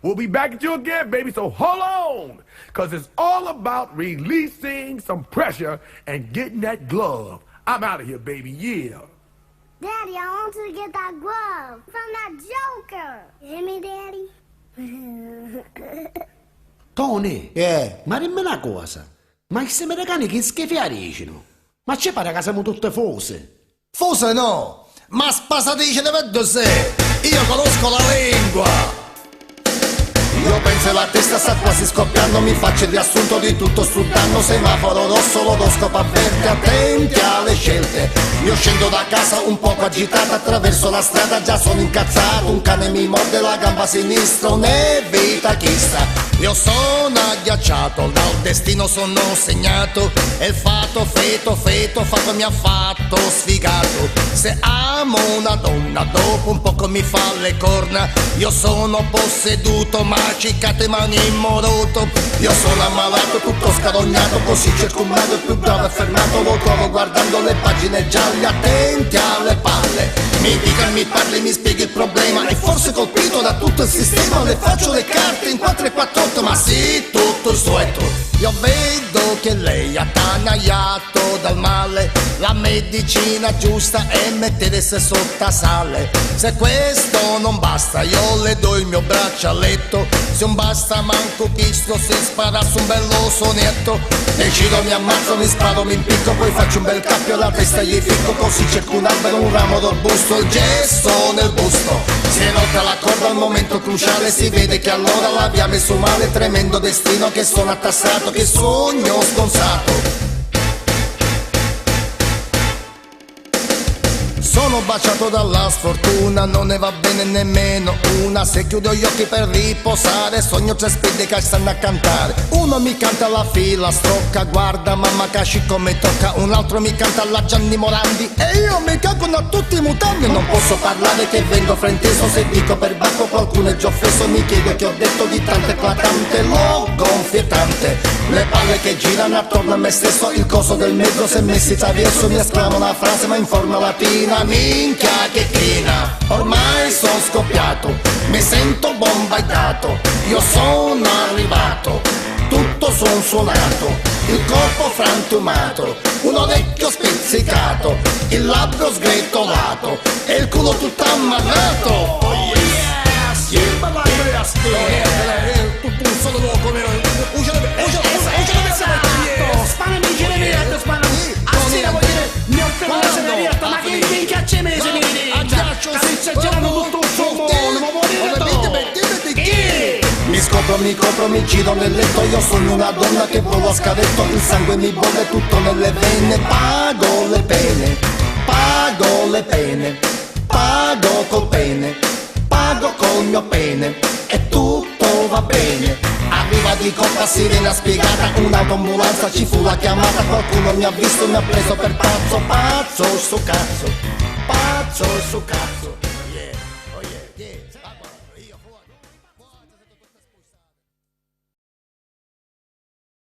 We'll be back at you again, baby, so hold on. Because it's all about releasing some pressure and getting that glove. I'm out of here, baby, yeah. Daddy, I want to get that glove from that Joker. You hear me, Daddy? Tony, ma dimmi una cosa. Ma questi americani che schifiari dicono? Ma ci pare che siamo tutte fose. Fose no, ma spasatice ne vedo se. Io conosco la lingua. Io penso la testa sta quasi scoppiando, mi faccio il riassunto di tutto sul danno. Semaforo rosso, l'oroscopo avverte, attenti alle scelte. Io scendo da casa un poco agitata, attraverso la strada già sono incazzato. Un cane mi morde la gamba sinistra, un'evita chista. Io sono agghiacciato, dal destino sono segnato. E il fato mi ha fatto sfigato. Se amo una donna dopo un poco mi fa le corna. Io sono posseduto, macicate mani in moroto. Io sono ammalato, tutto scadognato, così cerco un modo più bravo e fermato. Lo trovo guardando le pagine gialle, attenti alle palle. Mi dica, mi parli, mi spieghi il problema. E forse colpito da tutto il sistema, le faccio le carte in 4 e 48, ma sì, tutto il sueto. Io vedo che lei ha attanagliato dal male, la medicina giusta è mettere se sotto sale. Se questo non basta io le do il mio braccialetto. Se non basta manco Cristo se spara su un bello sonetto. Decido, mi ammazzo, mi sparo, mi impicco, poi faccio un bel cappio alla testa e gli ficco. Così cerco un albero, un ramo d'arbusto, il gesso nel busto. Si è rotta la corda al momento cruciale, si vede che allora l'abbia messo male. Tremendo destino che sono attassato, che sogno sconsato. Sono baciato dalla sfortuna, non ne va bene nemmeno una. Se chiudo gli occhi per riposare, sogno 3 spede che stanno a cantare. Uno mi canta alla filastrocca, guarda mamma casci come tocca. Un altro mi canta alla Gianni Morandi e io mi cagono a tutti i mutanti. Non posso parlare che vengo frainteso, se dico per bacco qualcuno è già offeso. Mi chiedo che ho detto di tanto eclatante, lo gonfio e tante. Le palle che girano attorno a me stesso, il coso del mezzo si è messi traverso. Mi esclamo una frase ma in forma latina. Minchia che crina, ormai sono scoppiato, mi sento bombardato. Io sono arrivato, tutto son suonato, il corpo frantumato, un orecchio spizzicato, il labbro sgretolato e il culo tutto ammalato. Oh yes, tutto un solo loco, Spanami Geremietto, spanami. Assina vuol dire mio Geremietto, ma che minchia c'è mese mi dice? Girano tutto un somone, ma vuol dire mi scopro, mi copro, mi giro nel letto. Io sono una donna che volo a scavetto, il sangue mi bolle tutto nelle vene. Pago le pene, pago le pene, pago col pene, pago col mio pene e tutto va bene. Arriva di colpa sirena spiegata, un'autoambulanza ci fu la chiamata. Qualcuno mi ha visto e mi ha preso per pazzo, pazzo su cazzo, pazzo su cazzo.